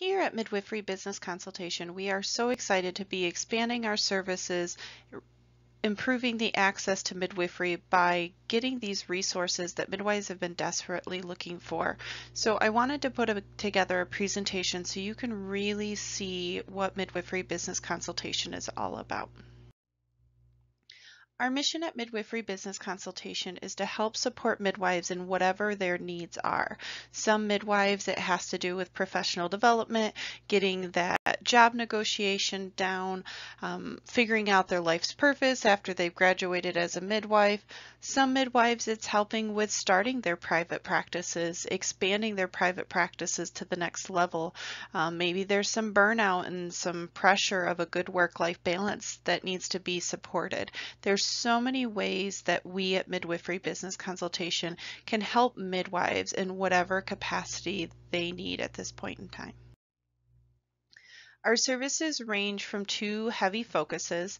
Here at Midwifery Business Consultation, we are so excited to be expanding our services, improving the access to midwifery by getting these resources that midwives have been desperately looking for. So I wanted to put together a presentation so you can really see what Midwifery Business Consultation is all about. Our mission at Midwifery Business Consultation is to help support midwives in whatever their needs are. Some midwives, it has to do with professional development, getting that job negotiation down, figuring out their life's purpose after they've graduated as a midwife. Some midwives, it's helping with starting their private practices, expanding their private practices to the next level. Maybe there's some burnout and some pressure of a good work-life balance that needs to be supported. There's so many ways that we at Midwifery Business Consultation can help midwives in whatever capacity they need at this point in time. Our services range from two heavy focuses,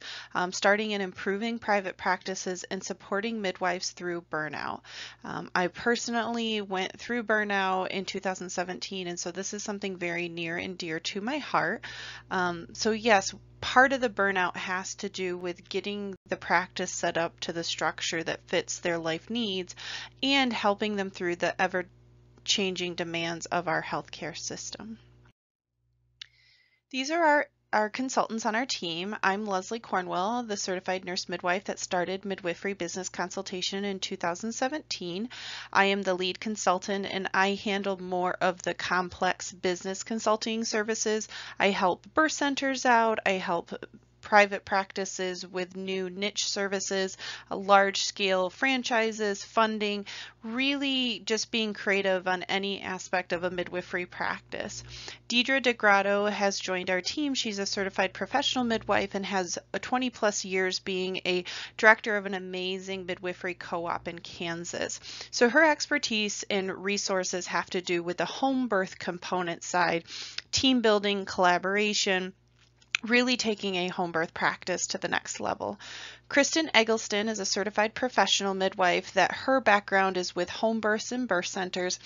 starting in improving private practices and supporting midwives through burnout. I personally went through burnout in 2017, and so this is something very near and dear to my heart. So yes, part of the burnout has to do with getting the practice set up to the structure that fits their life needs and helping them through the ever-changing demands of our healthcare system. These are our consultants on our team. I'm Leslie Cornwell, the certified nurse midwife that started Midwifery Business Consultation in 2017. I am the lead consultant and I handle more of the complex business consulting services. I help birth centers out, I help private practices with new niche services, large-scale franchises, funding, really just being creative on any aspect of a midwifery practice. Deidre DeGrotto has joined our team. She's a certified professional midwife and has 20 plus years being a director of an amazing midwifery co-op in Kansas. So her expertise and resources have to do with the home birth component side, team building, collaboration, really taking a home birth practice to the next level. Kristen Eggleston is a certified professional midwife that her background is with home births and birth centers.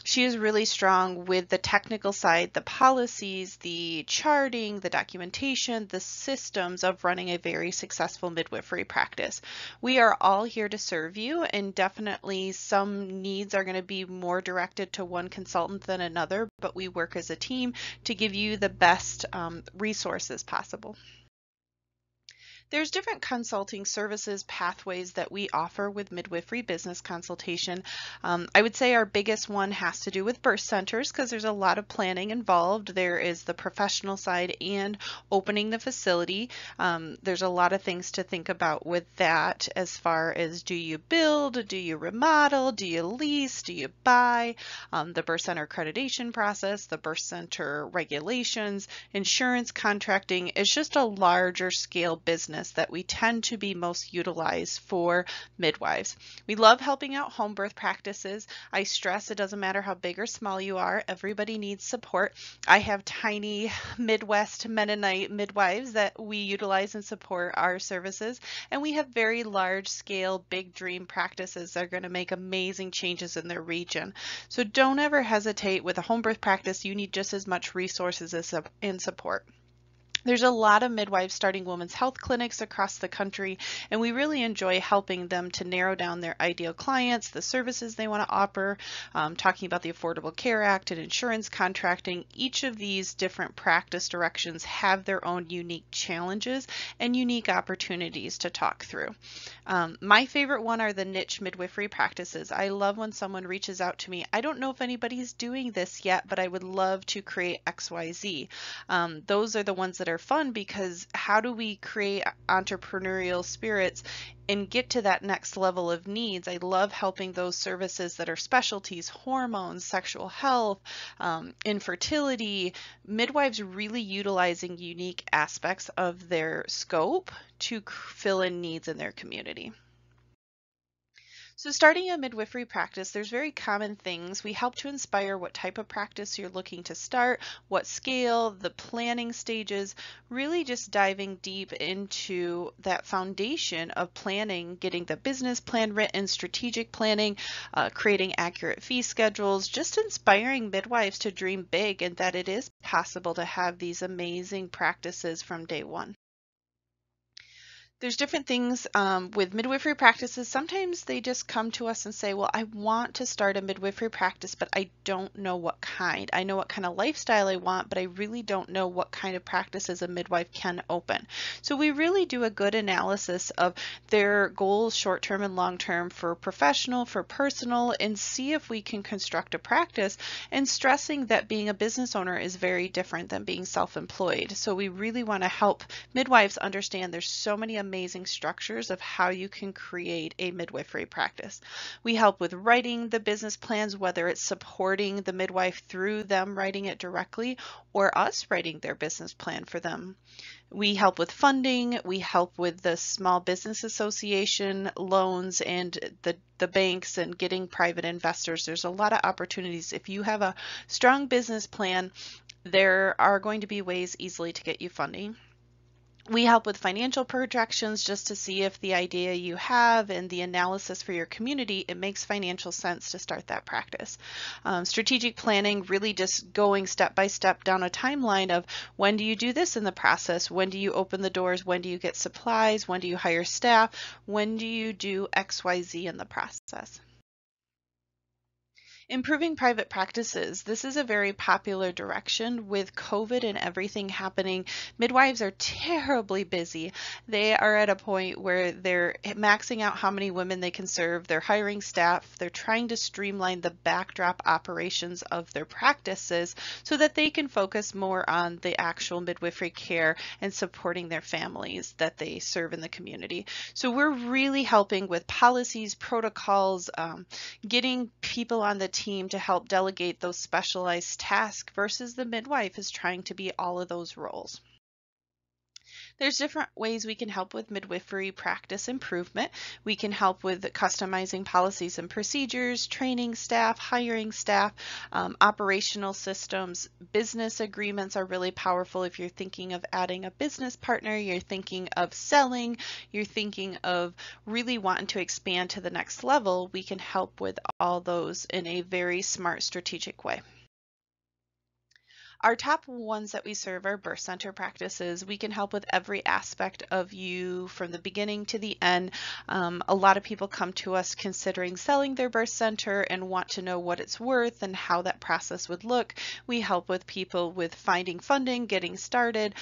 She is really strong with the technical side, the policies, the charting, the documentation, the systems of running a very successful midwifery practice. We are all here to serve you, and definitely some needs are going to be more directed to one consultant than another, but we work as a team to give you the best resources possible. There's different consulting services pathways that we offer with Midwifery Business Consultation. I would say our biggest one has to do with birth centers because there's a lot of planning involved. There is the professional side and opening the facility. There's a lot of things to think about with that as far as do you build, do you remodel, do you lease, do you buy, the birth center accreditation process, the birth center regulations, insurance contracting. It's just a larger scale business that we tend to be most utilized for midwives. We love helping out home birth practices. I stress it doesn't matter how big or small you are, everybody needs support. I have tiny Midwest Mennonite midwives that we utilize and support our services, and we have very large scale, big dream practices that are going to make amazing changes in their region. So don't ever hesitate with a home birth practice. You need just as much resources and support. There's a lot of midwives starting women's health clinics across the country, and we really enjoy helping them to narrow down their ideal clients, the services they want to offer, talking about the Affordable Care Act and insurance contracting. Each of these different practice directions have their own unique challenges and unique opportunities to talk through. My favorite one are the niche midwifery practices. I love when someone reaches out to me. I don't know if anybody's doing this yet, but I would love to create XYZ. Those are the ones that are fun because how do we create entrepreneurial spirits and get to that next level of needs? I love helping those services that are specialties, hormones, sexual health, infertility, midwives really utilizing unique aspects of their scope to fill in needs in their community. So starting a midwifery practice, there's very common things. We help to inspire what type of practice you're looking to start, what scale, the planning stages, really just diving deep into that foundation of planning, getting the business plan written, strategic planning, creating accurate fee schedules, just inspiring midwives to dream big and that it is possible to have these amazing practices from day one. There's different things with midwifery practices. Sometimes they just come to us and say, well, I want to start a midwifery practice, but I don't know what kind. I know what kind of lifestyle I want, but I really don't know what kind of practices a midwife can open. So we really do a good analysis of their goals, short-term and long-term, for professional, for personal, and see if we can construct a practice, and stressing that being a business owner is very different than being self-employed. So we really want to help midwives understand there's so many amazing structures of how you can create a midwifery practice. We help with writing the business plans, whether it's supporting the midwife through them writing it directly or us writing their business plan for them. We help with funding, we help with the Small Business Association loans and the banks and getting private investors. There's a lot of opportunities. If you have a strong business plan, there are going to be ways easily to get you funding. We help with financial projections just to see if the idea you have and the analysis for your community, it makes financial sense to start that practice. Strategic planning, really just going step by step down a timeline of when do you do this in the process? When do you open the doors? When do you get supplies? When do you hire staff? When do you do XYZ in the process? Improving private practices. This is a very popular direction with COVID and everything happening. Midwives are terribly busy. They are at a point where they're maxing out how many women they can serve. They're hiring staff. They're trying to streamline the backdrop operations of their practices so that they can focus more on the actual midwifery care and supporting their families that they serve in the community. So we're really helping with policies, protocols, getting people on the team to help delegate those specialized tasks versus the midwife is trying to be all of those roles. There's different ways we can help with midwifery practice improvement. We can help with customizing policies and procedures, training staff, hiring staff, operational systems. Business agreements are really powerful if you're thinking of adding a business partner, you're thinking of selling, you're thinking of really wanting to expand to the next level. We can help with all those in a very smart, strategic way. Our top ones that we serve are birth center practices. We can help with every aspect of you from the beginning to the end. A lot of people come to us considering selling their birth center and want to know what it's worth and how that process would look. We help with people with finding funding, getting started,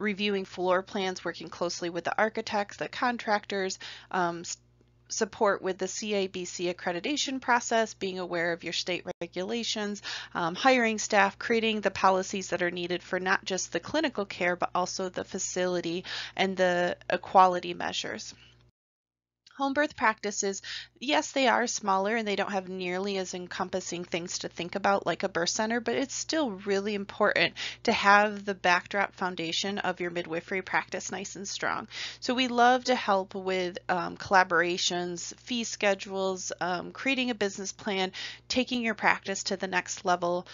reviewing floor plans, working closely with the architects, the contractors, support with the CABC accreditation process, being aware of your state regulations, hiring staff, creating the policies that are needed for not just the clinical care, but also the facility and the quality measures. Home birth practices, yes, they are smaller and they don't have nearly as encompassing things to think about like a birth center, but it's still really important to have the backdrop foundation of your midwifery practice nice and strong. So we love to help with collaborations, fee schedules, creating a business plan, taking your practice to the next level,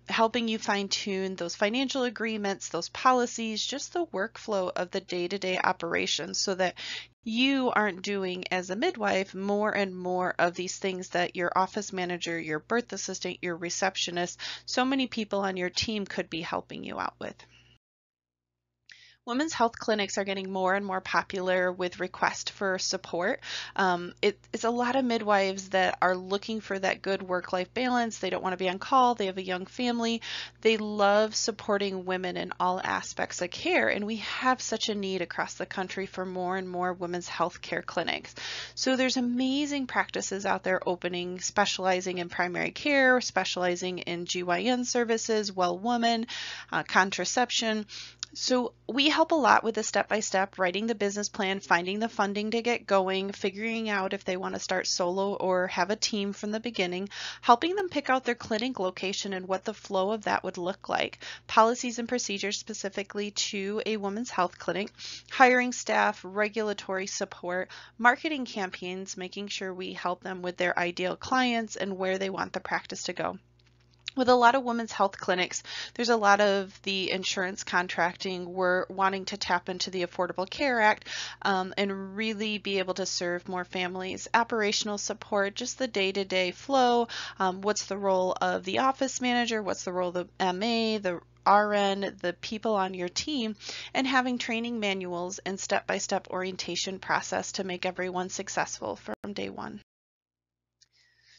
helping you fine tune those financial agreements, those policies, just the workflow of the day-to-day operations so that you aren't doing as a midwife more and more of these things that your office manager, your birth assistant, your receptionist, so many people on your team could be helping you out with. Women's health clinics are getting more and more popular with requests for support. It's a lot of midwives that are looking for that good work-life balance. They don't want to be on call. They have a young family. They love supporting women in all aspects of care, and we have such a need across the country for more and more women's health care clinics. So there's amazing practices out there opening, specializing in primary care, specializing in GYN services, well woman, contraception. So we help a lot with the step-by-step, writing the business plan, finding the funding to get going, figuring out if they want to start solo or have a team from the beginning, helping them pick out their clinic location and what the flow of that would look like, policies and procedures specifically to a women's health clinic, hiring staff, regulatory support, marketing campaigns, making sure we help them with their ideal clients and where they want the practice to go. With a lot of women's health clinics, there's a lot of the insurance contracting. We're wanting to tap into the Affordable Care Act and really be able to serve more families. Operational support, just the day-to-day flow. What's the role of the office manager? What's the role of the MA, the RN, the people on your team, and having training manuals and step-by-step orientation process to make everyone successful from day one.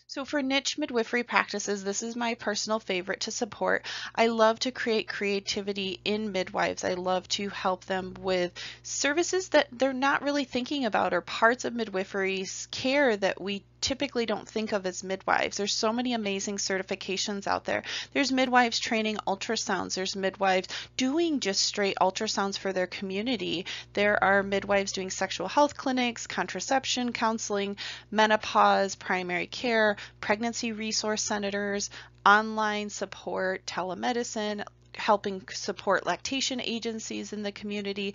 So for niche midwifery practices, this is my personal favorite to support. I love to create creativity in midwives. I love to help them with services that they're not really thinking about, or parts of midwifery's care that we typically don't think of as midwives. There's so many amazing certifications out there. There's midwives training ultrasounds. There's midwives doing just straight ultrasounds for their community. There are midwives doing sexual health clinics, contraception counseling, menopause, primary care, pregnancy resource centers, online support, telemedicine, helping support lactation agencies in the community,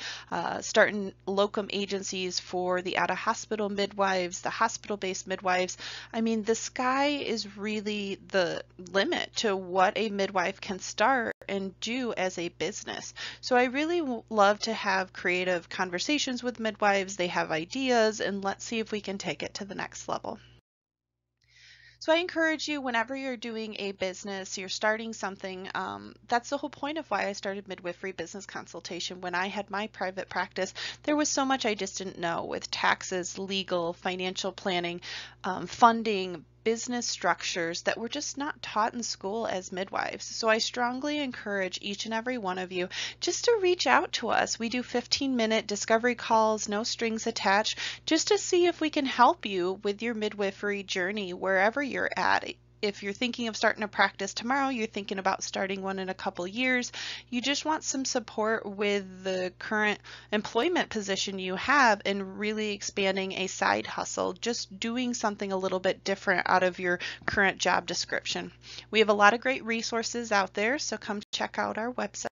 starting locum agencies for the out-of-hospital midwives, the hospital-based midwives. I mean, the sky is really the limit to what a midwife can start and do as a business. So I really love to have creative conversations with midwives. They have ideas, and let's see if we can take it to the next level. So I encourage you, whenever you're doing a business, you're starting something, that's the whole point of why I started Midwifery Business Consultation. When I had my private practice, there was so much I just didn't know with taxes, legal, financial planning, funding, business structures that were just not taught in school as midwives. So I strongly encourage each and every one of you just to reach out to us. We do 15-minute discovery calls, no strings attached, just to see if we can help you with your midwifery journey wherever you're at. If you're thinking of starting a practice tomorrow, you're thinking about starting one in a couple years, you just want some support with the current employment position you have and really expanding a side hustle, just doing something a little bit different out of your current job description. We have a lot of great resources out there, so come check out our website.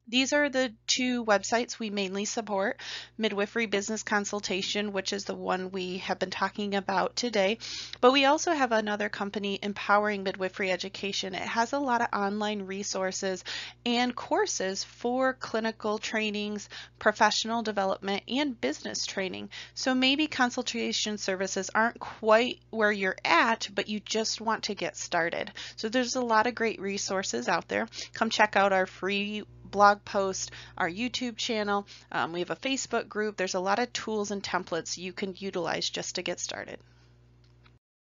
These are the two websites we mainly support: Midwifery Business Consultation, which is the one we have been talking about today, but we also have another company, Empowering Midwifery Education. It has a lot of online resources and courses for clinical trainings, professional development, and business training. So maybe consultation services aren't quite where you're at, but you just want to get started. So there's a lot of great resources out there. Come check out our free blog post, our YouTube channel. We have a Facebook group. There's a lot of tools and templates you can utilize just to get started.